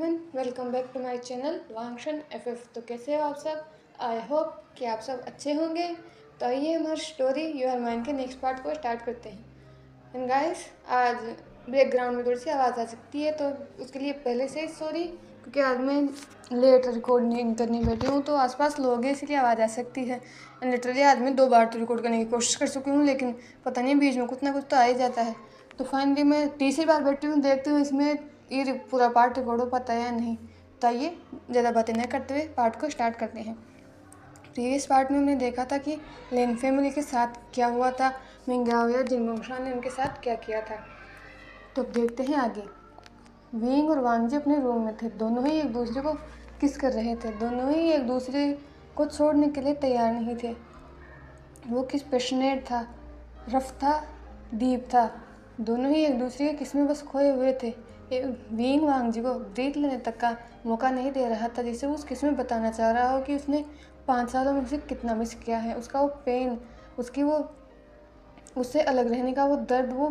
Everyone, welcome back to my channel Wangshan FF. तो कैसे हो आप सब? आई होप कि आप सब अच्छे होंगे। तो आइए हमारी स्टोरी यू आर माइन के नेक्स्ट पार्ट को स्टार्ट करते हैं। एंड गाइस, आज बैकग्राउंड में थोड़ी सी आवाज़ आ सकती है, तो उसके लिए पहले से ही सॉरी, क्योंकि आज मैं लेट रिकॉर्डिंग करने बैठी हूँ तो आसपास लोग हैं, इसलिए आवाज़ आ सकती है। एंड लिटरली आज मैं 2 बार तो रिकॉर्ड करने की कोशिश कर चुकी हूँ, लेकिन पता नहीं बीच में कुछ ना कुछ तो आ ही जाता है। तो फाइनली मैं तीसरी बार बैठी हूँ, देखती हूँ इसमें ये पूरा पार्ट रिकॉर्ड हो पाता है या नहीं। तो आइए ज़्यादा बातें न करते हुए पार्ट को स्टार्ट करते हैं। प्रीवियस पार्ट में हमने देखा था कि लेन फैमिली के साथ क्या हुआ था, मिंगाओ या जिनमोंगशा ने उनके साथ क्या किया था। तो अब देखते हैं आगे। विंग और वांगजी अपने रूम में थे। दोनों ही एक दूसरे को किस कर रहे थे। दोनों ही एक दूसरे को छोड़ने के लिए तैयार नहीं थे। वो किस पैशनेट था, रफ था, डीप था। दोनों ही एक दूसरे के किस में बस खोए हुए थे। विंग वांगजी को ब्रीथ लेने तक का मौका नहीं दे रहा था, जिसे उस किस में बताना चाह रहा हो कि उसने 5 सालों में उसे कितना मिस किया है। उसका वो पेन, उसकी वो उससे अलग रहने का वो दर्द, वो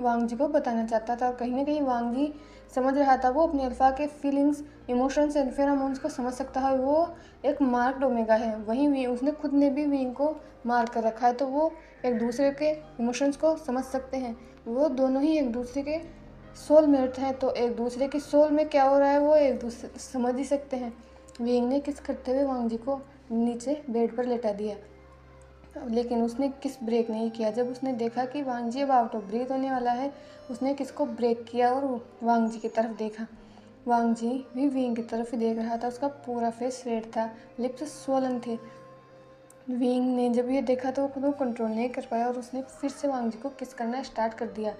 वांगजी को बताना चाहता था। और कहीं ना कहीं वांगजी समझ रहा था, वो अपने अल्फा के फीलिंग्स, इमोशंस एंड फेरोमोन्स को समझ सकता है। वो एक मार्क्ड ओमेगा है। वहीं उसने खुद ने भी विंग को मार्क कर रखा है, तो वो एक दूसरे के इमोशंस को समझ सकते हैं। वो दोनों ही एक दूसरे के सोलमेट हैं, तो एक दूसरे की सोल में क्या हो रहा है वो एक दूसरे समझ ही सकते हैं। विंग ने किस करते हुए वांगजी को नीचे बेड पर लेटा दिया, लेकिन उसने किस ब्रेक नहीं किया। जब उसने देखा कि वांगजी अब आउट ऑफ ब्रीथ होने वाला है, उसने किसको ब्रेक किया और वांगजी की तरफ देखा। वांगजी भी विंग की तरफ ही देख रहा था। उसका पूरा फेस रेड था, लिप्स स्वोलन थे। विंग ने जब ये देखा तो वो खुद को कंट्रोल नहीं कर पाया और उसने फिर से वांगजी को किस करना स्टार्ट कर दिया।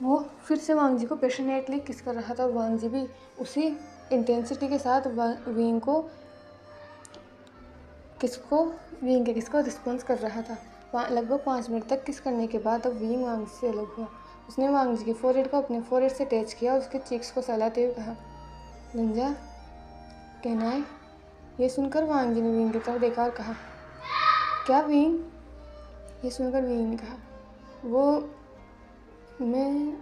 वो फिर से वांगजी को पैशनेटली किस कर रहा था। वांगजी भी उसी इंटेंसिटी के साथ विंग को किसको रिस्पॉन्स कर रहा था। लगभग 5 मिनट तक किस करने के बाद अब विंग वांगजी से अलग हुआ। उसने वांगजी के फोरहेड को अपने फोरहेड से टच किया और उसके चीक्स को सहलाते हुए कहा, लंजा, कहना है। ये सुनकर वांगजी ने विंग की तरफ देखा और कहा, क्या विंग? ये सुनकर विंग ने कहा, मैं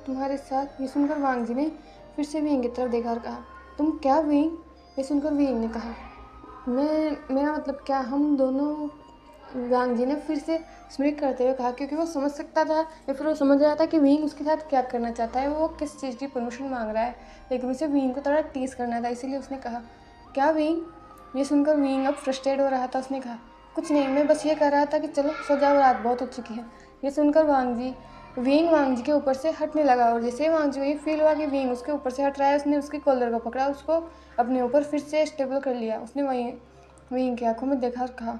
तुम्हारे साथ। ये सुनकर वांगजी ने फिर से विंग की तरफ देखा और कहा, तुम क्या विंग? ये सुनकर विंग ने कहा, मेरा मतलब क्या, हम दोनों। वांगजी ने फिर से स्मित करते हुए कहा, क्योंकि वो समझ सकता था या फिर वो समझ रहा था कि विंग उसके साथ क्या करना चाहता है, वो किस चीज़ की परमिशन मांग रहा है। लेकिन उसे विंग को थोड़ा टीज करना था, इसीलिए उसने कहा, क्या विंग? ये सुनकर विंग अब फ्रस्ट्रेट हो रहा था। उसने कहा, कुछ नहीं, मैं बस ये कह रहा था कि चलो सो जाओ, रात बहुत हो चुकी है। ये सुनकर विंग वांगजी के ऊपर से हटने लगा और जैसे वांगजी को ये फील हुआ कि विंग उसके ऊपर से हट रहा है, उसने उसकी कॉलर को पकड़ा, उसको अपने ऊपर फिर से स्टेबल कर लिया। उसने विंग की आंखों में देखा और कहा,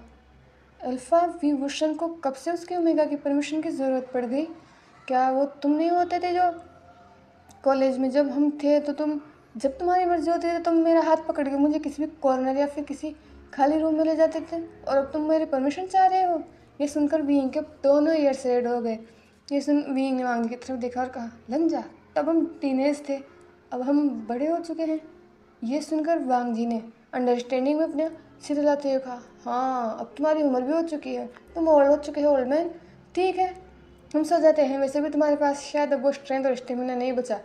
अल्फा विभूषण को कब से उसके ओमेगा की परमिशन की ज़रूरत पड़ गई? क्या वो तुम नहीं होते थे जो कॉलेज में जब हम थे, तो जब तुम्हारी मर्जी होती थी तुम मेरा हाथ पकड़ के मुझे किसी भी कॉर्नर या फिर किसी खाली रूम में ले जाते थे, और अब तुम मेरी परमिशन चाह रहे हो? ये सुनकर विंग के दोनों ईयर्स रेड हो गए। ये सुन विंग ने वांगजी की तरफ देखा और कहा, लंजा, तब हम टीनेज थे, अब हम बड़े हो चुके हैं। ये सुनकर वांगजी ने अंडरस्टैंडिंग में अपने सिर हिलाते हुए कहा, हाँ, अब तुम्हारी उम्र भी हो चुकी है, तुम ओल्ड हो चुके हो ओल्ड मैन। ठीक है, हम सो जाते हैं। वैसे भी तुम्हारे पास शायद अब वो स्ट्रेंथ और स्टेमिना नहीं बचा।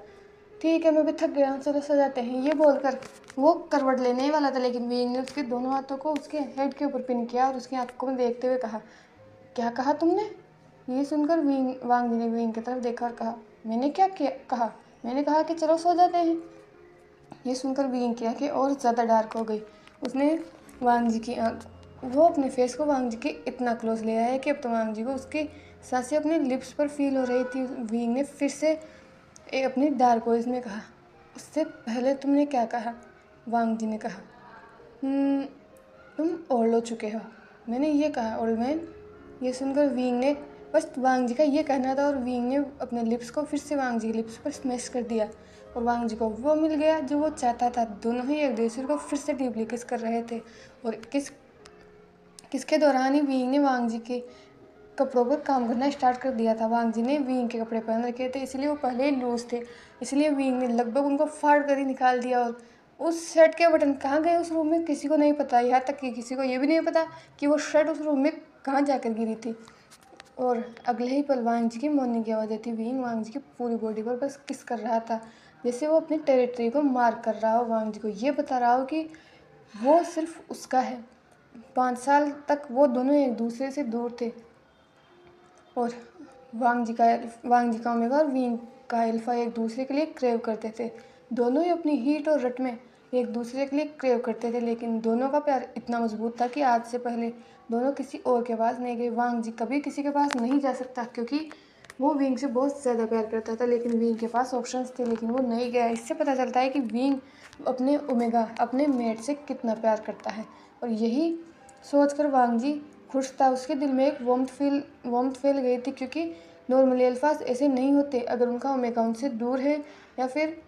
ठीक है, मैं भी थक गया हूँ, चलो सो जाते हैं। ये बोलकर वो करवट लेने ही वाला था, लेकिन विंग ने उसके दोनों हाथों को उसके हेड के ऊपर पिन किया और उसकी आंखों में देखते हुए कहा, क्या कहा तुमने? ये सुनकर वांगजी ने विंग की तरफ देखा और कहा, मैंने क्या कहा? मैंने कहा कि चलो सो जाते हैं। ये सुनकर विंग की आंखें और ज़्यादा डार्क हो गई। उसने वो अपने फेस को वांगजी के इतना क्लोज ले आया है कि अब तो वांगजी को उसकी सांसें अपने लिप्स पर फील हो रही थी। विंग ने फिर से अपनी डार्क वॉइस में कहा, उससे पहले तुमने क्या कहा? वांगजी ने कहा, तुम ओल्ड हो चुके हो, मैंने ये कहा, ओल्ड मैन। ये सुनकर विंग ने, बस वांगजी का ये कहना था और विंग ने अपने लिप्स को फिर से वांगजी के लिप्स पर स्मैश कर दिया और वांगजी को वो मिल गया जो वो चाहता था। दोनों ही एक दूसरे को फिर से डीपली किस कर रहे थे और किसके दौरान ही विंग ने वांगजी के कपड़ों पर काम करना स्टार्ट कर दिया था। वांगजी ने विंग के कपड़े पहन रखे थे, इसलिए वो पहले ही लूज थे, इसलिए विंग ने लगभग उनको फाड़ कर ही निकाल दिया। और उस शर्ट के बटन कहाँ गए उस रूम में किसी को नहीं पता, यहाँ तक कि किसी को ये भी नहीं पता कि वो शर्ट उस रूम में कहाँ जाकर गिरी थी। और अगले ही पल वांगजी की मरने की आवाज़ आई थी। विंग वांगजी की पूरी बॉडी पर बस किस कर रहा था। जैसे वो अपनी टेरिटरी को मार्क कर रहा हो, वांग जी को ये बता रहा हो कि वो सिर्फ उसका है। 5 साल तक वो दोनों एक दूसरे से दूर थे और वांग जी का ओमेगा और विंग का अल्फा एक दूसरे के लिए क्रेव करते थे। दोनों ही अपनी हीट और रट में एक दूसरे के लिए क्रेव करते थे, लेकिन दोनों का प्यार इतना मजबूत था कि आज से पहले दोनों किसी और के पास नहीं गए। वांग जी कभी किसी के पास नहीं जा सकता क्योंकि वो विंग से बहुत ज़्यादा प्यार करता था, लेकिन विंग के पास ऑप्शंस थे लेकिन वो नहीं गया। इससे पता चलता है कि विंग अपने ओमेगा, अपने मेट से कितना प्यार करता है। और यही सोचकर वांग जी खुश था। उसके दिल में एक वार्मथ फैल गई थी, क्योंकि नॉर्मली अल्फाज ऐसे नहीं होते। अगर उनका ओमेगा उनसे दूर है या फिर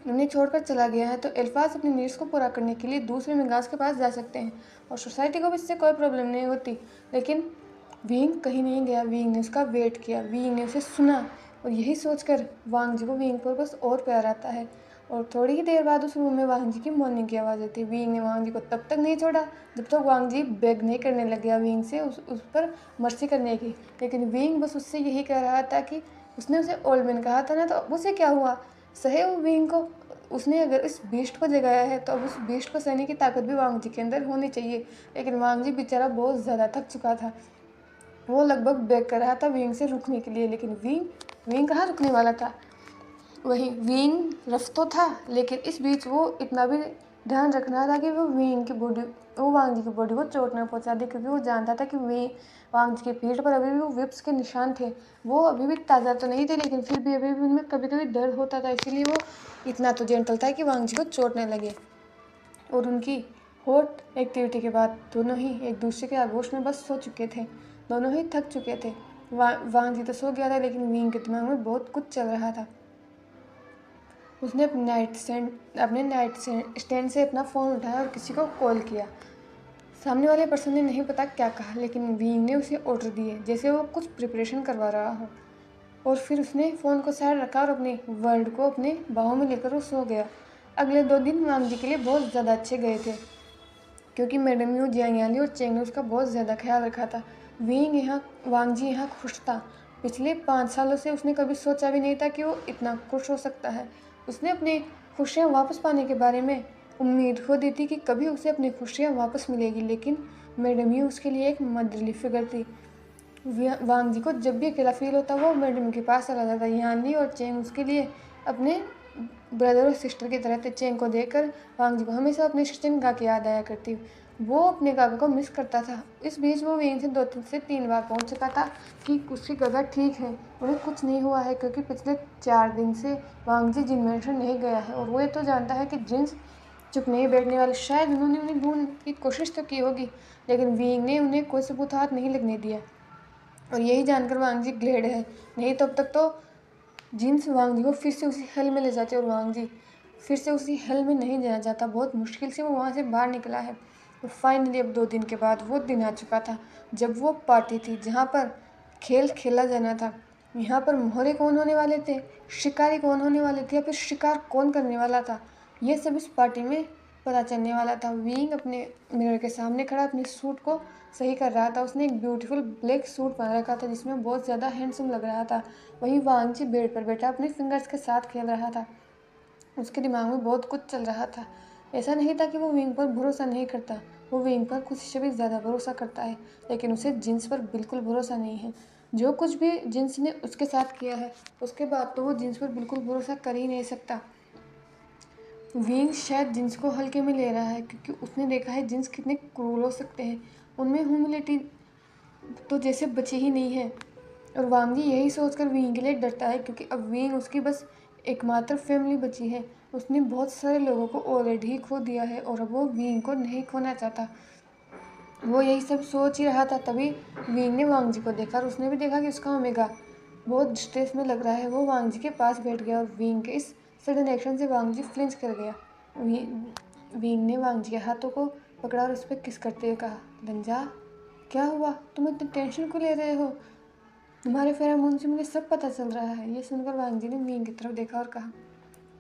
उन्हें छोड़कर चला गया है तो अल्फाज अपनी नीड्स को पूरा करने के लिए दूसरे मिंगास के पास जा सकते हैं और सोसाइटी को भी इससे कोई प्रॉब्लम नहीं होती। लेकिन विंग कहीं नहीं गया। विंग ने उसका वेट किया, विंग ने उसे सुना और यही सोचकर वांग जी को विंग पर बस और प्यार आता है। और थोड़ी ही देर बाद उस रूम में वांग जी की मॉर्निंग की आवाज़ आती है। विंग ने वांग जी को तब तक नहीं छोड़ा जब तक वांग जी बेग नहीं करने लग गया विंग से उस पर मर्सी करने की। लेकिन विंग बस उससे यही कह रहा था कि उसने उसे ओल्ड मैन कहा था ना, तो उसे क्या हुआ, सहे वो विंग को। उसने अगर इस बीस्ट को जगाया है तो अब उस बीस्ट को सहने की ताकत भी वांग जी के अंदर होनी चाहिए। लेकिन वांग जी बेचारा बहुत ज़्यादा थक चुका था। वो लगभग बेग कर रहा था विंग से रुकने के लिए, लेकिन विंग कहाँ रुकने वाला था। वहीं विंग रफ तो था, लेकिन इस बीच वो इतना भी ध्यान रखना था कि वो वांग जी की बॉडी को चोट न पहुंचा दे, क्योंकि वो जानता था कि वांग जी के पीठ पर अभी भी वो विप्स के निशान थे। वो अभी भी ताज़ा तो नहीं थे, लेकिन फिर भी अभी भी उनमें कभी कभी दर्द होता था, इसीलिए वो इतना तो जेंटल था कि वांग जी को चोट न लगे। और उनकी हॉट एक्टिविटी के बाद दोनों ही एक दूसरे के आगोश में बस सो चुके थे। दोनों ही थक चुके थे। वांग जी तो सो गया था, लेकिन विंग के दिमाग में बहुत कुछ चल रहा था। उसने अपने नाइट स्टैंड से अपना फ़ोन उठाया और किसी को कॉल किया। सामने वाले पर्सन ने नहीं पता क्या कहा, लेकिन विंग ने उसे ऑर्डर दिए जैसे वो कुछ प्रिपरेशन करवा रहा हो। और फिर उसने फ़ोन को साइड रखा और अपने वर्ल्ड को अपने बाहों में लेकर वो सो गया। अगले 2 दिन वांग जी के लिए बहुत ज़्यादा अच्छे गए थे, क्योंकि मैडम यू, जियांग और चेंग ने उसका बहुत ज़्यादा ख्याल रखा था। वांग जी यहाँ खुश था। पिछले 5 सालों से उसने कभी सोचा भी नहीं था कि वो इतना खुश हो सकता है। उसने अपनी खुशियाँ वापस पाने के बारे में उम्मीद खो दी थी कि कभी उसे अपनी खुशियाँ वापस मिलेगी, लेकिन मैडम यू उसके लिए एक मदरली फिगर थी। वांग जी को जब भी अकेला फील होता वो मैडम के पास चला जाता। यानी और चेंग उसके लिए अपने ब्रदर और सिस्टर की तरह थे। चेंग को देखकर वांग जी को हमेशा अपनी शिचिंगा की याद आया करती। वो अपने गागा को मिस करता था। इस बीच वो विंग से 2 से 3 बार पहुंच चुका था कि उसकी गागा ठीक है, उन्हें कुछ नहीं हुआ है, क्योंकि पिछले 4 दिन से वांग जी जिन मेंशन नहीं गया है और वो ये तो जानता है कि जिन्स चुप नहीं बैठने वाले। शायद उन्होंने उन्हें ढूंढने की कोशिश तो की होगी, लेकिन विंग ने उन्हें कोई सबूत हाथ नहीं लगने दिया। और यही जानकर वांग जी ग्लेड है, नहीं तो अब तक तो जिन्स वांग जी को फिर से उसी हेल में ले जाते और वांग जी फिर से उसी हेल में नहीं जाना चाहता। बहुत मुश्किल से वो वहाँ से बाहर निकला है। और फाइनली अब 2 दिन के बाद वो दिन आ चुका था जब वो पार्टी थी जहाँ पर खेल खेला जाना था। यहाँ पर मोहरे कौन होने वाले थे, शिकारी कौन होने वाले थे, या फिर शिकार कौन करने वाला था, ये सब इस पार्टी में पता चलने वाला था। विंग अपने मिरर के सामने खड़ा अपने सूट को सही कर रहा था। उसने एक ब्यूटीफुल ब्लैक सूट पहन रखा था जिसमें बहुत ज़्यादा हैंडसम लग रहा था। वहीं वांग जी बेड पर बैठा अपने फिंगर्स के साथ खेल रहा था। उसके दिमाग में बहुत कुछ चल रहा था। ऐसा नहीं था कि वो विंग पर भरोसा नहीं करता, वो विंग पर खुद से भी ज़्यादा भरोसा करता है, लेकिन उसे जिन्स पर बिल्कुल भरोसा नहीं है। जो कुछ भी जिन्स ने उसके साथ किया है उसके बाद तो वो जिन्स पर बिल्कुल भरोसा कर ही नहीं सकता। विंग शायद जिन्स को हल्के में ले रहा है, क्योंकि उसने देखा है जिन्स कितने क्रूर हो सकते हैं। उनमें ह्यूमिलिटी तो जैसे बची ही नहीं है। और वांग जी यही सोचकर विंग के लिए डरता है, क्योंकि अब विंग उसकी बस एकमात्र फैमिली बची है। उसने बहुत सारे लोगों को ऑलरेडी ही खो दिया है और अब वो विंग को नहीं खोना चाहता। वो यही सब सोच ही रहा था, तभी विंग ने वांग जी को देखा और उसने भी देखा कि उसका ओमेगा बहुत स्ट्रेस में लग रहा है। वो वांग जी के पास बैठ गया और विंग के इस सडन एक्शन से वांग जी फ्लिंच कर गया। विंग ने वांग जी के हाथों को पकड़ा और उस पर किस करते हुए कहा, लंजा क्या हुआ, तुम इतनी टेंशन क्यों ले रहे हो, तुम्हारे फेरोमोन से मुझे सब पता चल रहा है। ये सुनकर वांग जी ने विंग की तरफ देखा और कहा,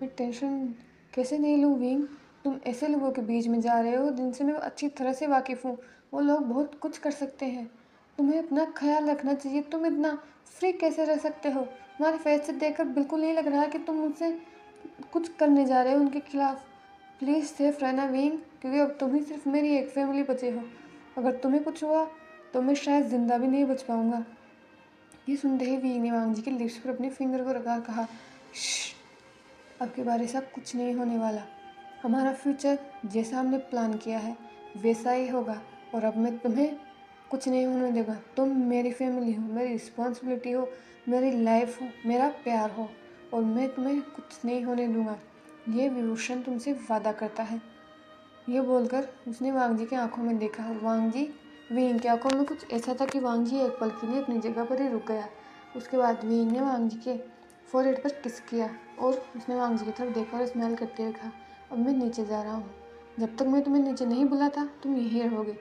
मैं टेंशन कैसे नहीं लूँ विंग, तुम ऐसे लोगों के बीच में जा रहे हो जिनसे मैं अच्छी तरह से वाकिफ़ हूँ। वो लोग बहुत कुछ कर सकते हैं, तुम्हें अपना ख्याल रखना चाहिए। तुम इतना फ्री कैसे रह सकते हो, तुम्हारे फेस से देखकर बिल्कुल नहीं लग रहा है कि तुम मुझसे कुछ करने जा रहे हो उनके खिलाफ। प्लीज़ सेफ रहना विंग, क्योंकि अब तुम ही सिर्फ मेरी एक फैमिली बचे हो। अगर तुम्हें कुछ हुआ तो मैं शायद ज़िंदा भी नहीं बच पाऊँगा। ये सुनते ही विंग ने वांग जी के लिप्स पर अपने फिंगर को रखा, कहा, श्श, आपके बारे से कुछ नहीं होने वाला। हमारा फ्यूचर जैसा हमने प्लान किया है वैसा ही होगा, और अब मैं तुम्हें कुछ नहीं होने देगा। तुम मेरी फैमिली हो, मेरी रिस्पॉन्सिबिलिटी हो, मेरी लाइफ हो, मेरा प्यार हो, और मैं तुम्हें कुछ नहीं होने दूंगा। ये विभूषण तुमसे वादा करता है। ये बोलकर उसने वांग जी की आंखों में देखा, और वांग जी विंग की आंखों में कुछ ऐसा था कि वांग जी एक पल के लिए अपनी जगह पर ही रुक गया। उसके बाद विंग ने वांग जी के फोरहेड पर किस किया, और उसने वांग जी की तरफ देखा और स्माइल करते हुए कहा, अब मैं नीचे जा रहा हूँ। जब तक मैं तुम्हें नीचे नहीं बुलाता तुम यहीं रहोगे।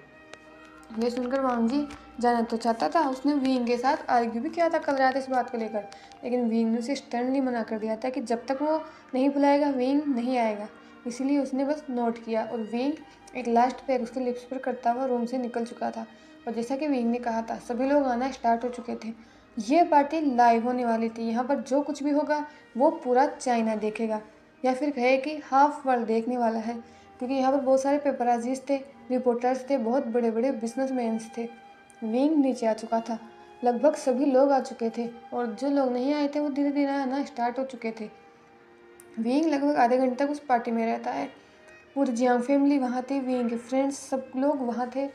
ये सुनकर वांग जी जाना तो चाहता था, उसने विंग के साथ आर्ग्यू भी किया था कल रात इस बात को लेकर, लेकिन विंग ने उसे स्टर्नली मना कर दिया था कि जब तक वो नहीं बुलाएगा विंग नहीं आएगा। इसीलिए उसने बस नोट किया, और विंग एक लास्ट पैर उसके लिप्स पर करता हुआ रूम से निकल चुका था। और जैसा कि विंग ने कहा था, सभी लोग आना स्टार्ट हो चुके थे। ये पार्टी लाइव होने वाली थी। यहाँ पर जो कुछ भी होगा वो पूरा चाइना देखेगा, या फिर कहे कि हाफ वर्ल्ड देखने वाला है, क्योंकि यहाँ पर बहुत सारे पेपराजीज थे, रिपोर्टर्स थे, बहुत बड़े बड़े बिजनेसमैन्स थे। विंग नीचे आ चुका था। लगभग सभी लोग आ चुके थे, और जो लोग नहीं आए थे वो धीरे धीरे आना स्टार्ट हो चुके थे। विंग लगभग आधे घंटे तक उस पार्टी में रहता है। पूरी जियांग फैमिली वहाँ थी, विंग के फ्रेंड्स सब लोग वहाँ थे।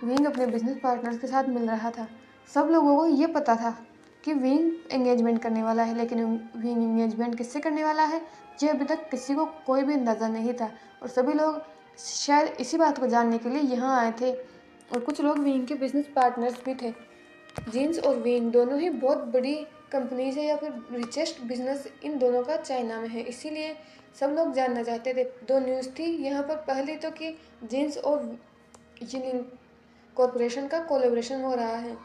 विंग अपने बिजनेस पार्टनर्स के साथ मिल रहा था। सब लोगों को ये पता था कि विंग एंगेजमेंट करने वाला है, लेकिन विंग एंगेजमेंट किससे करने वाला है ये अभी तक किसी को कोई भी अंदाज़ा नहीं था, और सभी लोग शायद इसी बात को जानने के लिए यहाँ आए थे। और कुछ लोग विंग के बिजनेस पार्टनर्स भी थे। जीन्स और विंग दोनों ही बहुत बड़ी कंपनीज है, या फिर रिचेस्ट बिजनेस इन दोनों का चाइना में है, इसीलिए सब लोग जानना चाहते थे। दो न्यूज़ थी यहाँ पर, पहली तो कि जीन्स और यिलिंग कॉरपोरेशन का कोलेब्रेशन हो रहा है।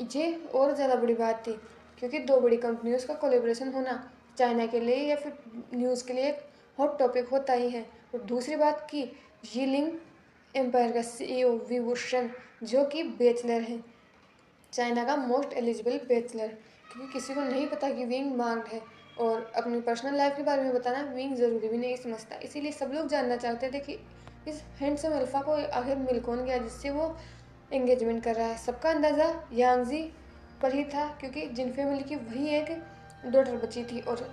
ये और ज़्यादा बड़ी बात थी, क्योंकि दो बड़ी कंपनियों का कोलेब्रेशन होना चाइना के लिए या फिर न्यूज़ के लिए एक हॉट टॉपिक होता ही है। और दूसरी बात कि यिलिंग एम्पायर का CEO विभूषण, जो कि बैचलर है, चाइना का मोस्ट एलिजिबल बैचलर, क्योंकि किसी को नहीं पता कि विंग मार्क्ड है, और अपनी पर्सनल लाइफ के बारे में बताना विंग ज़रूरी भी नहीं समझता। इसीलिए सब लोग जानना चाहते थे कि इस हैंडसम अल्फ़ा को आखिर मिल कौन गया जिससे वो एंगेजमेंट कर रहा है। सबका अंदाज़ा यांगजी पर ही था, क्योंकि जिन फैमिली की वही एक डॉटर बची थी। और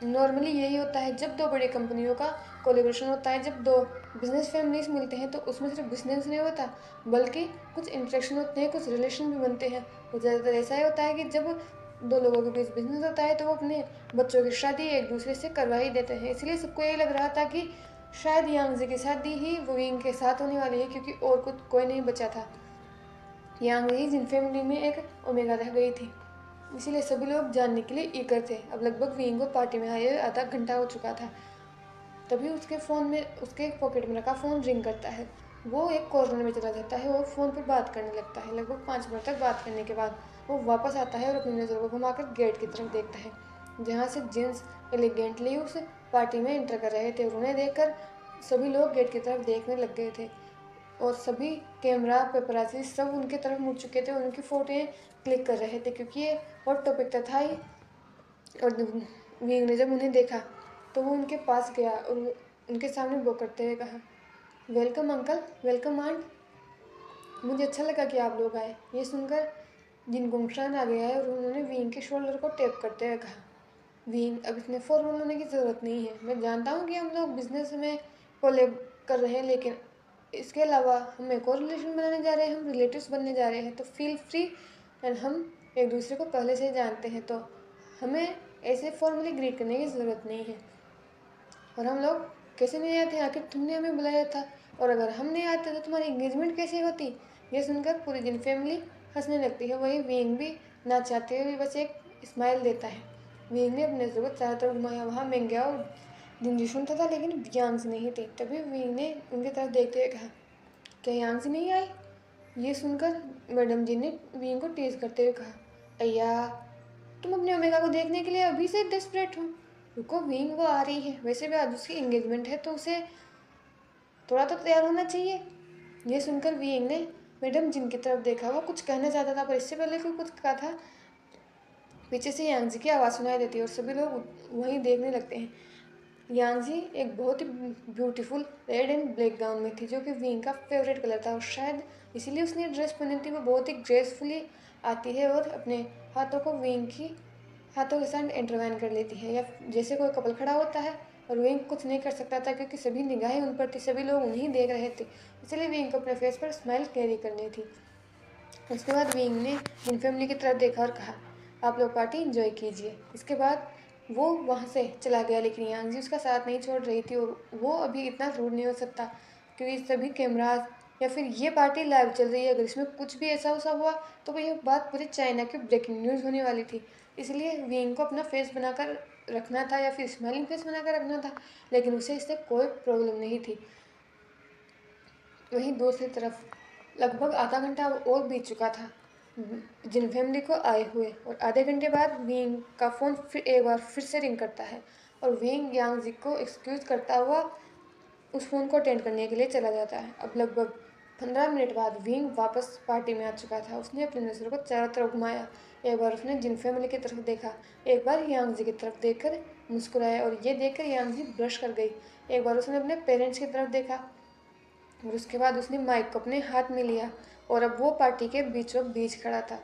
नॉर्मली यही होता है जब दो बड़ी कंपनियों का कोलेब्रेशन होता है, जब दो बिजनेस फैमिलीज मिलते हैं तो उसमें सिर्फ बिजनेस नहीं होता, बल्कि कुछ इंटरेक्शन होते हैं, कुछ रिलेशन भी बनते हैं। और ज़्यादातर ऐसा ही होता है कि जब दो लोगों के बीच बिजनेस होता है तो वो अपने बच्चों की शादी एक दूसरे से करवा ही देते हैं। इसलिए सबको यही लग रहा था कि शायद यांगजी की शादी ही विंग के साथ होने वाली है, क्योंकि और कुछ कोई नहीं बचा था। यांगजी जिन फैमिली में एक ओमेगा रह गई थी, इसीलिए सभी लोग जानने के लिए ईगर थे। अब लगभग विंग को पार्टी में आए आधा घंटा हो चुका था। तभी उसके फ़ोन में, उसके पॉकेट में रखा फ़ोन रिंग करता है। वो एक कॉर्नर में चला जाता है और फ़ोन पर बात करने लगता है। लगभग 5 मिनट तक बात करने के बाद वो वापस आता है और अपनी नज़र को घुमाकर गेट की तरफ देखता है, जहाँ से जेंट्स एलिगेंटली उस पार्टी में एंटर कर रहे थे। और उन्हें देखकर सभी लोग गेट की तरफ देखने लग गए थे, और सभी कैमरा पेपराजी सब उनके तरफ मुड़ चुके थे, उनकी फ़ोटोएँ क्लिक कर रहे थे, क्योंकि ये हॉट टॉपिक था ही। और विंग ने जब उन्हें देखा तो वो उनके पास गया और उनके सामने वो करते हुए कहा, वेलकम अंकल, वेलकम आंट, मुझे अच्छा लगा कि आप लोग आए। ये सुनकर जिन गुमशान आ गया है, और उन्होंने विंग के शोल्डर को टैप करते हुए कहा, विंग, अब इसमें फॉर्मल होने की ज़रूरत नहीं है। मैं जानता हूँ कि हम लोग बिजनेस में कोलैब कर रहे हैं, लेकिन इसके अलावा हम एक और रिलेशन बनाने जा रहे हैं, हम रिलेटिव्स बनने जा रहे हैं, तो फील फ्री। एंड हम एक दूसरे को पहले से ही जानते हैं, तो हमें ऐसे फॉर्मली ग्रीट करने की ज़रूरत नहीं है। और हम लोग कैसे नहीं आए थे, आखिर तुमने हमें बुलाया था, और अगर हम नहीं आते तो तुम्हारी एंगेजमेंट कैसे होती। ये सुनकर पूरी जिन फैमिली हंसने लगती है। वही विंग भी ना चाहते हुए बस एक स्माइल देता है। विंग ने अपने नज़र को चारों तरफ घुमाया। वहाँ मिंग गया और जिंजी सुनता था, लेकिन यांग्स नहीं थे। तभी विंग ने उनकी तरफ देखते हुए कहा, क्या यांग्स नहीं आई। ये सुनकर मैडम जी ने विंग को टीज करते हुए कहा, अय्या, तुम अपने ओमेगा को देखने के लिए अभी से डेस्परेट हो। रुको विंग, वो आ रही है। वैसे भी आज उसकी एंगेजमेंट है, तो उसे थोड़ा तो तैयार होना चाहिए। ये सुनकर विंग ने मैडम जिन की तरफ देखा। वो कुछ कहना चाहता था, पर इससे पहले कोई कुछ कहा था, पीछे से यांगजी की आवाज़ सुनाई देती है और सभी लोग वहीं देखने लगते हैं। यांगजी एक बहुत ही beautiful red and black gown में थी, जो कि विंग का फेवरेट कलर था, और शायद इसीलिए उसने ड्रेस पहनी थी। वो बहुत ही ग्रेसफुली आती है और अपने हाथों को विंग की हाथों के साथ इंटरवाइन कर लेती है, या जैसे कोई कपल खड़ा होता है और विंग कुछ नहीं कर सकता था क्योंकि सभी निगाहें उन पर थी, सभी लोग उन्हीं देख रहे थे, इसलिए विंग को अपने फेस पर स्माइल कैरी करनी थी। उसके बाद विंग ने जिन फैमिली की तरफ देखा और कहा, आप लोग पार्टी इंजॉय कीजिए। इसके बाद वो वहाँ से चला गया, लेकिन यांगजी उसका साथ नहीं छोड़ रही थी, और वो अभी इतना रूड नहीं हो सकता क्योंकि सभी कैमराज या फिर ये पार्टी लाइव चल रही है, अगर इसमें कुछ भी ऐसा वैसा हुआ तो ये बात पूरी चाइना की ब्रेकिंग न्यूज़ होने वाली थी। इसलिए विंग को अपना फेस बनाकर रखना था या फिर स्माइलिंग फेस बनाकर रखना था, लेकिन उसे इससे कोई प्रॉब्लम नहीं थी। वहीं दूसरी तरफ लगभग आधा घंटा और बीत चुका था जिन फैमिली को आए हुए, और आधे घंटे बाद विंग का फ़ोन फिर एक बार फिर से रिंग करता है, और विंग यांगजी को एक्सक्यूज़ करता हुआ उस फ़ोन को अटेंड करने के लिए चला जाता है। अब लगभग 15 मिनट बाद विंग वापस पार्टी में आ चुका था। उसने अपनी नज़रों को चारों तरफ घुमाया, एक बार उसने जिन फैमिली की तरफ देखा, एक बार यांगजी की तरफ देखकर मुस्कुराया, और ये देखकर यांगजी ब्रश कर गई। एक बार उसने अपने पेरेंट्स की तरफ देखा, और उसके बाद उसने माइक को अपने हाथ में लिया, और अब वो पार्टी के बीचों बीच खड़ा था।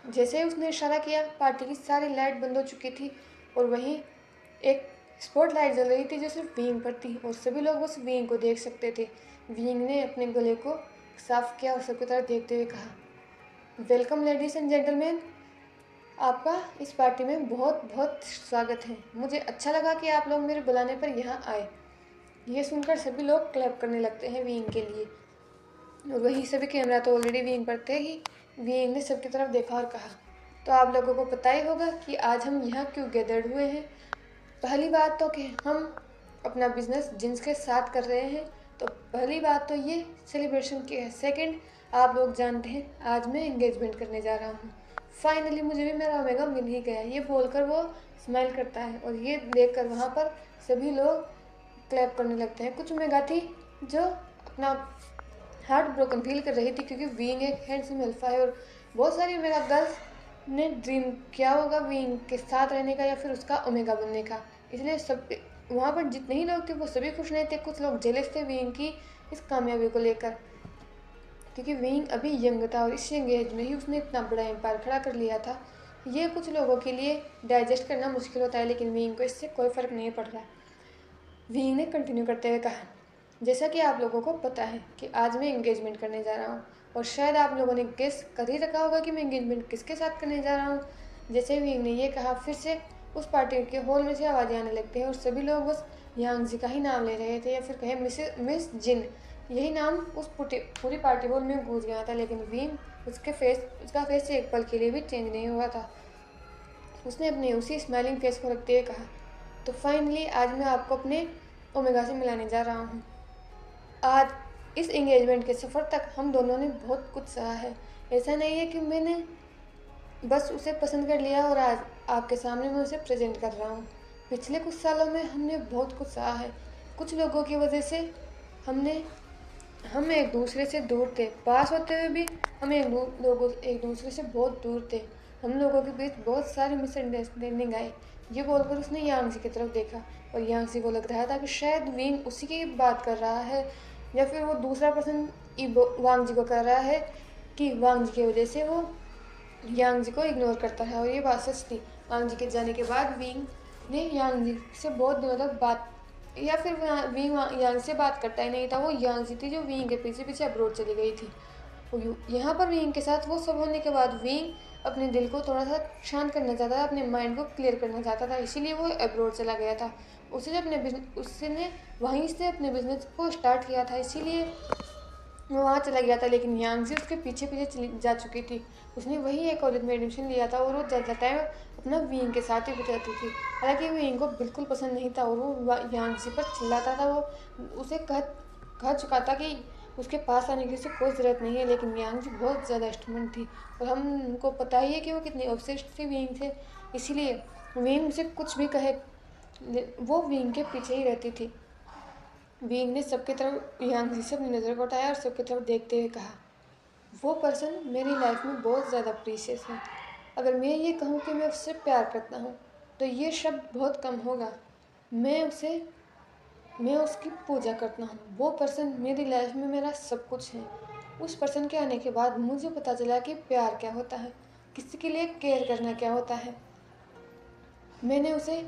जैसे ही उसने इशारा किया, पार्टी की सारी लाइट बंद हो चुकी थी, और वहीं एक स्पॉट लाइट जल रही थी जो सिर्फ विंग पर थी, और सभी लोग उस विंग को देख सकते थे। विंग ने अपने गले को साफ किया और सबकी तरफ देखते हुए कहा, वेलकम लेडीज एंड जेंटलमैन, आपका इस पार्टी में बहुत बहुत स्वागत है। मुझे अच्छा लगा कि आप लोग मेरे बुलाने पर यहाँ आए। ये सुनकर सभी लोग क्लैप करने लगते हैं विंग के लिए, और वहीं सभी कैमरा तो ऑलरेडी विंग पर थे ही। विंग ने सबकी तरफ देखा और कहा, तो आप लोगों को पता ही होगा कि आज हम यहाँ क्यों गैदर्ड हुए हैं। पहली बात तो कि हम अपना बिजनेस जिन्स के साथ कर रहे हैं, तो पहली बात तो ये सेलिब्रेशन की है। सेकंड, आप लोग जानते हैं आज मैं एंगेजमेंट करने जा रहा हूँ। फाइनली मुझे भी मेरा ओमेगा मिल ही गया। ये बोलकर वो स्माइल करता है, और ये देखकर वहाँ पर सभी लोग क्लैप करने लगते हैं। कुछ ओमेगा थी जो अपना हार्ट ब्रोकन फील कर रही थी क्योंकि विंग एक हैंडसम अल्फा है, और बहुत सारी ओमेगा गर्ल्स ने ड्रीम किया होगा विंग के साथ रहने का या फिर उसका ओमेगा बनने का। इसलिए सब वहाँ पर जितने ही लोग थे वो सभी खुश नहीं थे। कुछ लोग जेलस थे विंग की इस कामयाबी को लेकर, क्योंकि विंग अभी यंग था और इस एंगेज में ही उसने इतना बड़ा एम्पायर खड़ा कर लिया था। ये कुछ लोगों के लिए डाइजेस्ट करना मुश्किल होता है, लेकिन विंग को इससे कोई फ़र्क नहीं पड़ रहा। विंग ने कंटिन्यू करते हुए कहा, जैसा कि आप लोगों को पता है कि आज मैं एंगेजमेंट करने जा रहा हूँ, और शायद आप लोगों ने गेस कर ही रखा होगा कि मैं एंगेजमेंट किसके साथ करने जा रहा हूँ। जैसे विंग ने ये कहा, फिर से उस पार्टी के हॉल में से आवाज़ें आने लगती हैं, और सभी लोग बस यांगजी का ही नाम ले रहे थे, या फिर कहें मिस जिन, यही नाम उस पूरी पार्टी हॉल में गूंज गया था। लेकिन विंग उसका फेस एक पल के लिए भी चेंज नहीं हुआ था। उसने अपने उसी स्माइलिंग फेस को रखते हुए कहा, तो फाइनली आज मैं आपको अपने ओमेगा से मिलाने जा रहा हूँ। आज इस एंगेजमेंट के सफ़र तक हम दोनों ने बहुत कुछ सहा है। ऐसा नहीं है कि मैंने बस उसे पसंद कर लिया और आज आपके सामने मैं उसे प्रेजेंट कर रहा हूँ। पिछले कुछ सालों में हमने बहुत कुछ सहा है। कुछ लोगों की वजह से हम एक दूसरे से दूर थे, पास होते हुए भी हम एक दूसरे से बहुत दूर थे। हम लोगों के बीच बहुत सारी मिसअंडरस्टैंडिंग आई। ये बोलकर उसने यांगजी की तरफ देखा, और यांगजी को लग रहा था कि शायद विंग उसी की बात कर रहा है, या फिर वो दूसरा पर्सन वांगजी को कर रहा है कि वांगजी की वजह से वो यांगजी को इग्नोर करता है। और ये बात सच थी। वांगजी के जाने के बाद विंग ने यांगजी से बहुत दिनों तक बात, या फिर विंग यांग से बात करता ही नहीं था। वो यांगजी थी जो विंग के पीछे पीछे अब्रोड चली गई थी। यहाँ पर विंग के साथ वो सब होने के बाद विंग अपने दिल को थोड़ा सा शांत करना चाहता था, अपने माइंड को क्लियर करना चाहता था, इसीलिए वो अब्रोड चला गया था। उसने वहीं से अपने बिजनेस को स्टार्ट किया था, इसीलिए वो वहाँ चला गया था। लेकिन यांगजी उसके पीछे पीछे चली जा चुकी थी। उसने वहीं एक कॉलेज में एडमिशन लिया था, और वो ज़्यादा टाइम अपना विंग के साथ ही बिताती थी। हालांकि विंग को बिल्कुल पसंद नहीं था, और वो यांगजी पर चिल्लाता था। वो उसे कह चुका था कि उसके पास आने की उसे कोई ज़रूरत नहीं है, लेकिन यांगजी बहुत ज़्यादा स्टूडेंट थी, और हमको पता ही है कि वो कितनी ऑब्सेस्ड थी विंग से। इसीलिए विंग उसे कुछ भी कहे वो विंग के पीछे ही रहती थी। विंग ने सबकी तरफ यांगजी से अपनी नज़र को उठाया और सबकी तरफ देखते हुए कहा, वो पर्सन मेरी लाइफ में बहुत ज़्यादा प्रीशियस है। अगर मैं ये कहूँ कि मैं उससे प्यार करता हूँ तो ये शब्द बहुत कम होगा। मैं उसकी पूजा करता हूँ। वो पर्सन मेरी लाइफ में मेरा सब कुछ है। उस पर्सन के आने के बाद मुझे पता चला कि प्यार क्या होता है, किसी के लिए केयर करना क्या होता है। मैंने उसे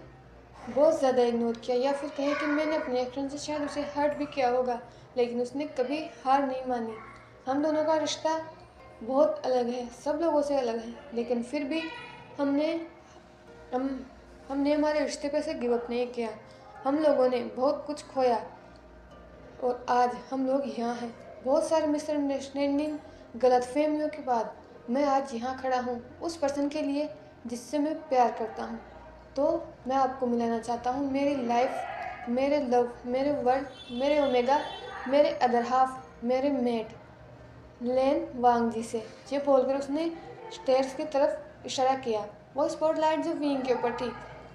बहुत ज़्यादा इग्नोर किया, या फिर कहें कि मैंने अपने एक्शन से शायद उसे हर्ट भी किया होगा, लेकिन उसने कभी हार नहीं मानी। हम दोनों का रिश्ता बहुत अलग है, सब लोगों से अलग है, लेकिन फिर भी हमने हम हमने हमारे रिश्ते पे से गिव अप नहीं किया। हम लोगों ने बहुत कुछ खोया और आज हम लोग यहाँ हैं। बहुत सारे मिसअंडरस्टैंडिंग, गलतफहमियों के बाद मैं आज यहाँ खड़ा हूँ, उस पर्सन के लिए जिससे मैं प्यार करता हूँ। तो मैं आपको मिलाना चाहता हूँ मेरी लाइफ, मेरे लव, मेरे वर्ल्ड, मेरे ओमेगा, मेरे अदर हाफ, मेरे मेट लेन वांग जी से। ये बोलकर उसने स्टेयर्स की तरफ इशारा किया। वो स्पॉटलाइट जो विंग के ऊपर थी,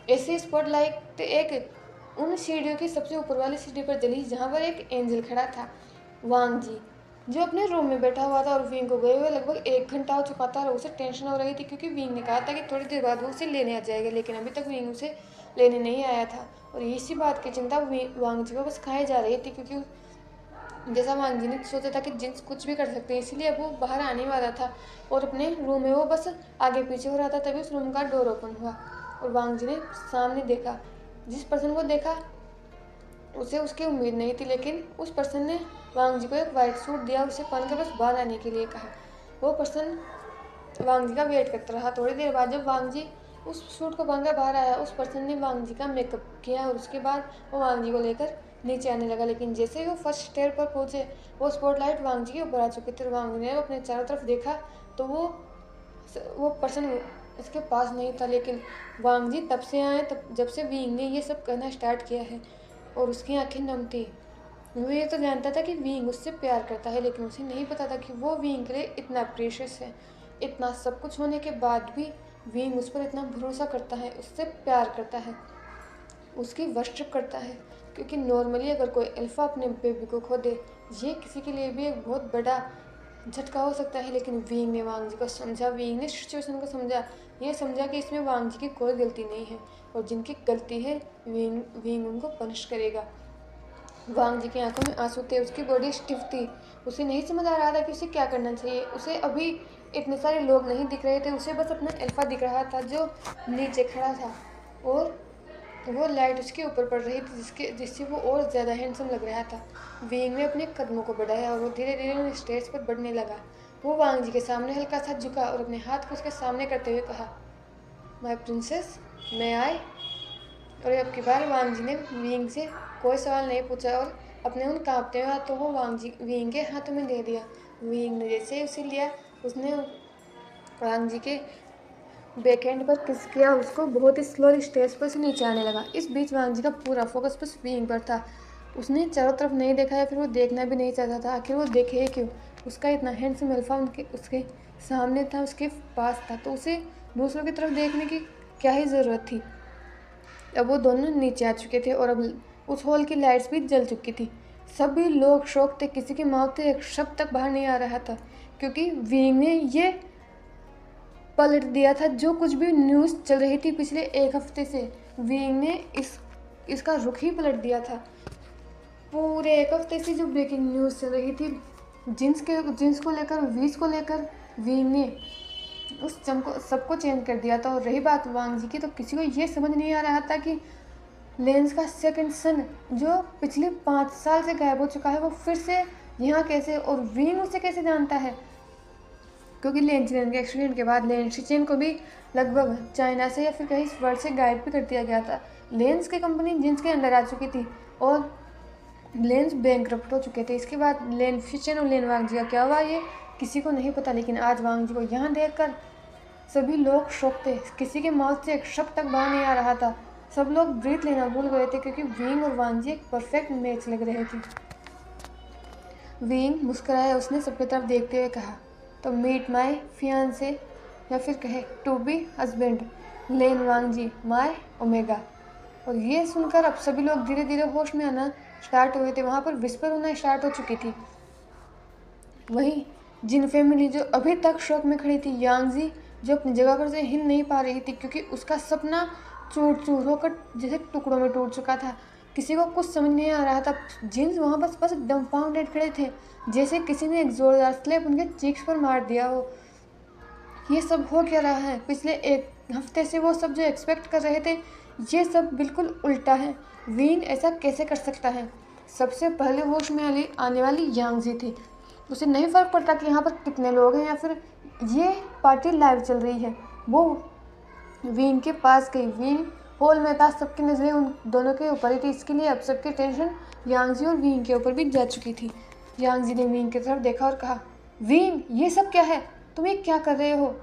ऐसी स्पॉटलाइट एक उन सीढ़ियों की सबसे ऊपर वाली सीढ़ी पर जली जहाँ पर एक एंजल खड़ा था, वांग जी, जो अपने रूम में बैठा हुआ था। और विंग को गए हुए लगभग 1 घंटा हो चुका था और उसे टेंशन हो रही थी, क्योंकि विंग ने कहा था कि थोड़ी देर बाद वो उसे लेने आ जाएगा, लेकिन अभी तक विंग उसे लेने नहीं आया था। और इसी बात की चिंता वांग जी को बस खाई जा रही थी, क्योंकि जैसा वांग जी ने सोचा था कि जिन्स कुछ भी कर सकते हैं, इसलिए अब वो बाहर आने वाला था और अपने रूम में वो बस आगे पीछे हो रहा था। तभी उस रूम का डोर ओपन हुआ और वांग जी ने सामने देखा। जिस पर्सन को देखा उसे उसकी उम्मीद नहीं थी, लेकिन उस पर्सन ने वांग जी को एक वाइट सूट दिया, उसे पहनकर बस बाहर आने के लिए कहा। वो पर्सन वांग जी का वेट करता रहा। थोड़ी देर बाद जब वांग जी उस सूट को पहनकर बाहर आया, उस पर्सन ने वांग जी का मेकअप किया और उसके बाद वो वांग जी को लेकर नीचे आने लगा। लेकिन जैसे ही वो फर्स्ट स्टेयर पर पहुंचे, वो स्पॉटलाइट वांग जी के ऊपर आ चुकी थी और वांग जी ने अपने चारों तरफ देखा तो वो पर्सन उसके पास नहीं था। लेकिन वांग जी तब से आए, तब जब से विंग ने ये सब करना स्टार्ट किया है, और उसकी आंखें नम थी। वो ये तो जानता था कि विंग उससे प्यार करता है, लेकिन उसे नहीं पता था कि वो विंग के लिए इतना प्रेशियस है। इतना सब कुछ होने के बाद भी विंग उस पर इतना भरोसा करता है, उससे प्यार करता है, उसकी वर्शिप करता है। क्योंकि नॉर्मली अगर कोई अल्फा अपने बेबी को खो दे, ये किसी के लिए भी एक बहुत बड़ा झटका हो सकता है। लेकिन विंग ने वांग जी को समझा, विंग ने सिचुएशन को समझा, ये समझा कि इसमें वांग जी की कोई गलती नहीं है और जिनकी गलती है विंग उनको पनिश करेगा। वांग जी की आंखों में आंसू थे, उसकी बॉडी स्टिफ थी। उसे नहीं समझ आ रहा था कि उसे क्या करना चाहिए। उसे अभी इतने सारे लोग नहीं दिख रहे थे, उसे बस अपना अल्फा दिख रहा था जो नीचे खड़ा था और वो लाइट उसके ऊपर पड़ रही थी, जिससे वो और ज़्यादा हैंडसम लग रहा था। विंग ने अपने कदमों को बढ़ाया और वो धीरे धीरे स्टेज पर बढ़ने लगा। वो वांग जी के सामने हल्का सा झुका और अपने हाथ को उसके सामने करते हुए कहा, माय प्रिंसेस, मैं आए। और अब की बार वांग जी ने विंग से कोई सवाल नहीं पूछा और अपने उन कांपते हुए हाथों को विंग के हाथों में दे दिया। विंग ने जैसे ही उसे लिया, उसने वांग जी के बैकहैंड पर किस किया, उसको बहुत ही स्लोली स्टेज पर से नीचे आने लगा। इस बीच वांग जी का पूरा फोकस बस विंग पर था। उसने चारों तरफ नहीं देखा या फिर वो देखना भी नहीं चाहता था। आखिर वो देखे क्यों? उसका इतना हैंडसम अल्फा उसके सामने था, उसके पास था, तो उसे दूसरों की तरफ देखने की क्या ही ज़रूरत थी। अब वो दोनों नीचे आ चुके थे और अब उस हॉल की लाइट्स भी जल चुकी थी। सभी लोग शौक थे, किसी के माउथ से एक शब्द तक बाहर नहीं आ रहा था, क्योंकि विंग ने ये पलट दिया था जो कुछ भी न्यूज़ चल रही थी पिछले 1 हफ्ते से। विंग ने इसका रुख ही पलट दिया था। पूरे 1 हफ्ते से जो ब्रेकिंग न्यूज़ चल रही थी जिन्स को लेकर, वीज को लेकर, विंग ने उस सबको चेंज कर दिया था। और रही बात वांग जी की, तो किसी को ये समझ नहीं आ रहा था कि लेंस का सेकंड सन जो पिछले 5 साल से गायब हो चुका है, वो फिर से यहाँ कैसे, और विंग उसे कैसे जानता है। क्योंकि लेन चिनेन के एक्सीडेंट के बाद लेन शिचेन को भी लगभग चाइना से या फिर कहीं वर्ल्ड से गायब भी कर दिया गया था। लेंस की कंपनी जिन्स के अंडर आ चुकी थी और लेंस बैंकरप्ट हो चुके थे। इसके बाद लेन शिचेन और लेन वांग जी का क्या हुआ ये किसी को नहीं पता। लेकिन आज वांग जी को यहाँ देखकर सभी लोग शॉक थे। किसी के माउथ से एक शब्द तक बाहर नहीं आ रहा था। सब लोग ब्रीथ लेना भूल गए थे, क्योंकि विंग और वांग जी एक परफेक्ट मैच लग रहे थे। विंग मुस्कुराया, उसने सबकी तरफ देखते हुए कहा, तो मीट माय फियांसे, या फिर कहे to be husband Len Wang ji, my omega. और ये सुनकर अब सभी लोग धीरे धीरे होश में आना स्टार्ट हुए थे। वहाँ पर विस्पर होना स्टार्ट हो चुकी थी। वहीं जिन फैमिली जो अभी तक शौक में खड़ी थी, यांगजी जो अपनी जगह पर से हिल नहीं पा रही थी, क्योंकि उसका सपना चूर चूर होकर जैसे टुकड़ों में टूट चुका था। किसी को कुछ समझ नहीं आ रहा था। जिन्स वहाँ बस डम्फाउंडेड खड़े थे, जैसे किसी ने एक जोरदार स्लैप उनके चीक्स पर मार दिया हो। ये सब हो क्या रहा है? पिछले एक हफ्ते से वो सब जो एक्सपेक्ट कर रहे थे, ये सब बिल्कुल उल्टा है। वीन ऐसा कैसे कर सकता है? सबसे पहले होश में आने वाली यांगजी थी। उसे नहीं फ़र्क पड़ता कि यहाँ पर कितने लोग हैं या फिर ये पार्टी लाइव चल रही है। वो वीन के पास गई। वीन हॉल में था, सबकी नज़रें उन दोनों के ऊपर ही थी। इसके लिए अब सबकी टेंशन यांगजी और वीन के ऊपर भी जा चुकी थी। यांगजी ने वीन की तरफ देखा और कहा, वीन ये सब क्या है? तुम ये क्या कर रहे हो?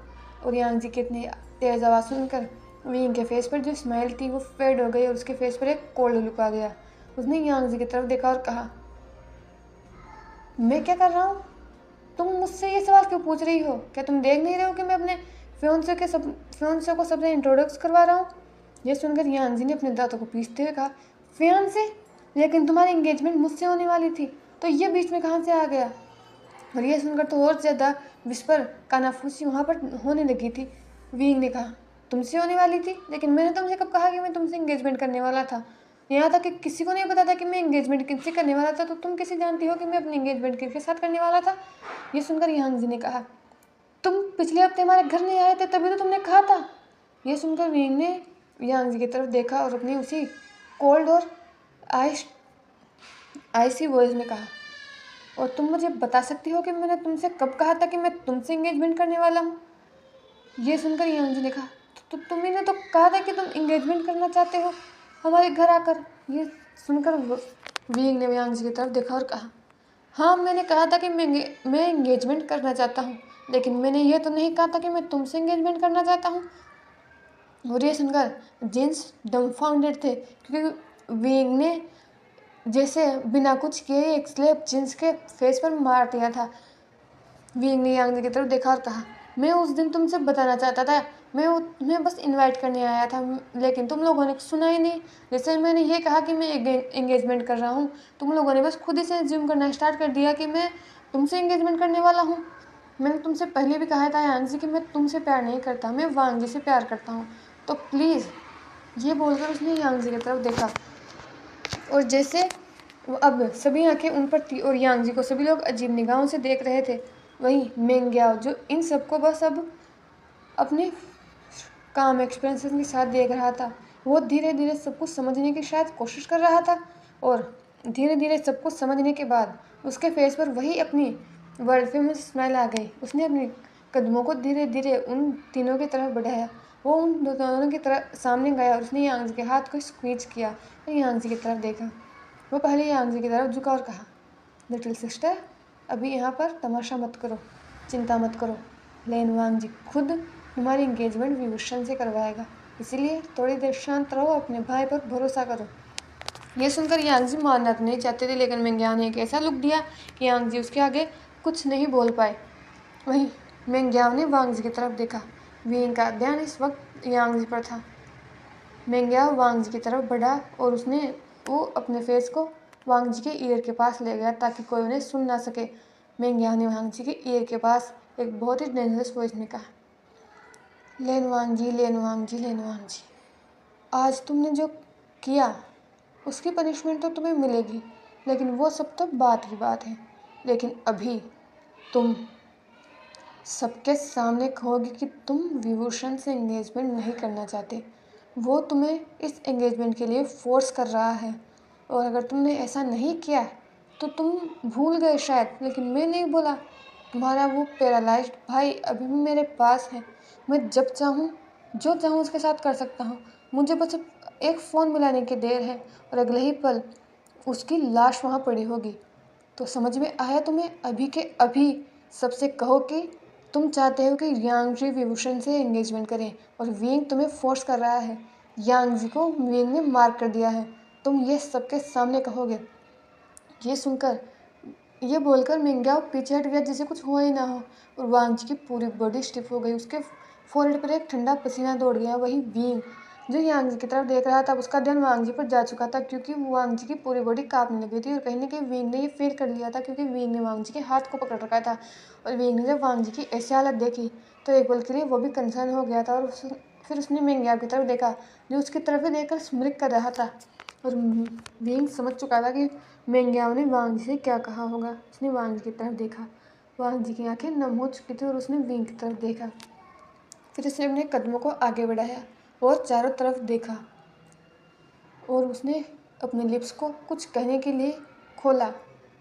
और यांगजी की इतनी तेज़ आवाज़ सुनकर वीन के फेस पर जो स्माइल थी वो फेड हो गई और उसके फेस पर एक कोल्ड लुक आ गया। उसने यांगजी की तरफ देखा और कहा, मैं क्या कर रहा हूँ? तुम मुझसे ये सवाल क्यों पूछ रही हो? क्या तुम देख नहीं रहे हो कि मैं अपने फियांसे को सबसे इंट्रोडक्स करवा रहा हूँ? ये सुनकर यांगजी ने अपने दांतों को पीसते हुए कहा, फियांसे? लेकिन तुम्हारी एंगेजमेंट मुझसे होने वाली थी, तो ये बीच में कहाँ से आ गया? और ये सुनकर तो और ज़्यादा विस्पर कानाफूसी वहाँ पर होने लगी थी। वींग ने कहा, तुमसे होने वाली थी? लेकिन मैंने तुमसे कब कहा कि मैं तुमसे एंगेजमेंट करने वाला था? यहाँ तक कि किसी को नहीं पता था कि मैं एंगेजमेंट किससे करने वाला था, तो तुम कैसे जानती हो कि मैं अपनी एंगेजमेंट किसके साथ करने वाला था? ये सुनकर यांगजी ने कहा, तुम पिछले हफ्ते हमारे घर नहीं आए थे, तभी तो तुमने कहा था। ये सुनकर वींग ने यांगजी की तरफ देखा और अपनी उसी कोल्ड और आइसी वॉइस में कहा, और तुम मुझे बता सकती हो कि मैंने तुमसे कब कहा था कि मैं तुमसे एंगेजमेंट करने वाला हूँ? ये सुनकर यांगजी ने कहा, तो तुम्ही ने तो कहा था कि तुम एंगेजमेंट करना चाहते हो हमारे घर आकर। ये सुनकर वींग ने यांगजी की तरफ देखा और कहा, हाँ मैंने कहा था कि मैं एंगेजमेंट करना चाहता हूँ, लेकिन मैंने ये तो नहीं कहा था कि मैं तुमसे एंगेजमेंट करना चाहता हूँ। और ये सुनकर जिन्स डम्फाउंडेड थे, क्योंकि वींग ने जैसे बिना कुछ किए एक स्लैप जिन्स के फेस पर मार दिया था। वींग ने यांगजी की तरफ देखा और कहा, मैं उस दिन तुमसे बताना चाहता था, मैं बस इनवाइट करने आया था, लेकिन तुम लोगों ने सुना ही नहीं। जैसे मैंने ये कहा कि मैं एंगेजमेंट कर रहा हूँ, तुम लोगों ने बस खुद ही से एज्यूम करना स्टार्ट कर दिया कि मैं तुमसे एंगेजमेंट करने वाला हूँ। मैंने तुमसे पहले भी कहा था यांगजी कि मैं तुमसे प्यार नहीं करता, मैं वांगजी से प्यार करता हूँ, तो प्लीज़। ये बोलकर उसने यांगजी की तरफ देखा और जैसे अब सभी आंखें उन पर थी और यांगजी को सभी लोग अजीब निगाहों से देख रहे थे। वहीं मेंग्याओ जो इन सबको बस अब अपने काम एक्सपीरियंसेस के साथ देख रहा था, वो धीरे धीरे सब कुछ समझने की शायद कोशिश कर रहा था। और धीरे धीरे सब कुछ समझने के बाद उसके फेस पर वही अपनी वर्ल्ड फेमस स्माइल आ गई। उसने अपने कदमों को धीरे धीरे उन तीनों की तरफ बढ़ाया। वो उन दोनों की तरफ सामने गया और उसने यांगजी के हाथ को स्क्वीज किया और यांगजी की तरफ देखा। वो पहले यांगजी की तरफ झुका और कहा, लिटिल सिस्टर, अभी यहाँ पर तमाशा मत करो, चिंता मत करो, लेन वांगजी खुद तुम्हारी एंगेजमेंट विभूषण से करवाएगा, इसीलिए थोड़ी देर शांत रहो, अपने भाई पर भरोसा करो। ये सुनकर यांगजी मानना तो नहीं चाहते थे, लेकिन मेंग्याओ ने एक ऐसा लुक दिया कि यांगजी उसके आगे कुछ नहीं बोल पाए। वहीं मेंग्याओ ने वांगजी की तरफ देखा। वींग का ध्यान इस वक्त यांगजी पर था। मेंग्याओ वांगजी की तरफ बढ़ा और वो अपने फेस को वांगजी के ईयर के पास ले गया ताकि कोई उन्हें सुन ना सके। मेंग्याओ ने वांगजी के ईयर के पास एक बहुत ही डेंजरस वॉइस में कहा, लेन वांगजी, लेन वांगजी, लेन वांगजी, आज तुमने जो किया उसकी पनिशमेंट तो तुम्हें मिलेगी, लेकिन वो सब तो बात की बात है। लेकिन अभी तुम सबके सामने कहोगे कि तुम विभूषण से एंगेजमेंट नहीं करना चाहते। वो तुम्हें इस एंगेजमेंट के लिए फोर्स कर रहा है, और अगर तुमने ऐसा नहीं किया तो तुम भूल गए शायद, लेकिन मैं नहीं बोला। तुम्हारा वो पैरालाइज्ड भाई अभी भी मेरे पास है। मैं जब चाहूँ जो चाहूँ उसके साथ कर सकता हूँ। मुझे बस एक फ़ोन मिलाने की देर है और अगले ही पल उसकी लाश वहाँ पड़ी होगी। तो समझ में आया तुम्हें? अभी के अभी सबसे कहो कि तुम चाहते हो कि यांगजी विभूषण से एंगेजमेंट करें और वींग तुम्हें फोर्स कर रहा है। यांगजी को वींग ने मार कर दिया है, तुम ये सबके सामने कहोगे। ये बोलकर मेंग्याओ पीछे हट गया जैसे कुछ हुआ ही ना हो, और वांगजी की पूरी बॉडी स्टिफ हो गई। उसके फोrehead पर एक ठंडा पसीना दौड़ गया। वही वींग जो यांगजी की तरफ देख रहा था, उसका ध्यान वांगजी पर जा चुका था, क्योंकि वांगजी की पूरी बॉडी कांपने लगी थी। और कहीं ना कहीं वींग ने ये फील कर लिया था, क्योंकि वींग ने वांगजी के हाथ को पकड़ रखा था। और वींग ने जब वांगजी की ऐसी हालत देखी तो एक पल के लिए वो भी कंसर्न हो गया था और फिर उसने मेंग्याव की तरफ देखा जो उसकी तरफ ही देखकर स्मृत कर रहा था। और विंग समझ चुका था कि मेंग्याव ने वांग जी से क्या कहा होगा। उसने वांग जी की तरफ देखा। वांग जी की आंखें नम हो चुकी थी और उसने विंग की तरफ देखा। फिर उसने अपने कदमों को आगे बढ़ाया और चारों तरफ देखा और उसने अपने लिप्स को कुछ कहने के लिए खोला।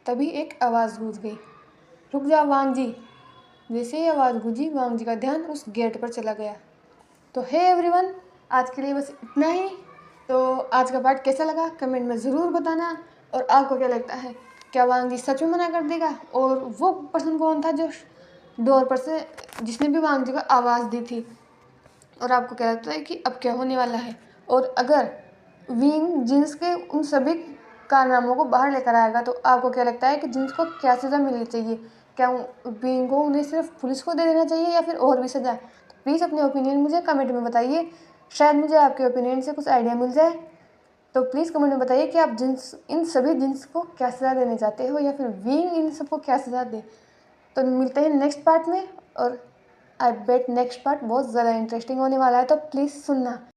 तभी एक आवाज़ गूंज गई, रुक जा वांग जी। जैसे ही आवाज़ गूंजी वांग जी का ध्यान उस गेट पर चला गया। तो हे एवरीवन, आज के लिए बस इतना ही। तो आज का पार्ट कैसा लगा कमेंट में ज़रूर बताना। और आपको क्या लगता है, क्या वांग जी सच में मना कर देगा? और वो पर्सन कौन था जो डोर पर से जिसने भी वांग जी को आवाज़ दी थी? और आपको क्या लगता है कि अब क्या होने वाला है? और अगर विंग जिन्स के उन सभी कारनामों को बाहर लेकर आएगा तो आपको क्या लगता है कि जिन्स को क्या सज़ा मिलनी चाहिए? क्या विंग को उन्हें सिर्फ पुलिस को दे देना चाहिए या फिर और भी सज़ा? तो प्लीज़ अपने ओपिनियन मुझे कमेंट में बताइए। शायद मुझे आपके ओपिनियन से कुछ आइडिया मिल जाए। तो प्लीज़ कमेंट में बताइए कि आप जिन्स इन सभी जिन्स को क्या सज़ा देने चाहते हो या फिर विंग इन सबको क्या सज़ा दे। तो मिलते हैं नेक्स्ट पार्ट में। और आई बेट नेक्स्ट पार्ट बहुत ज़्यादा इंटरेस्टिंग होने वाला है, तो प्लीज़ सुनना।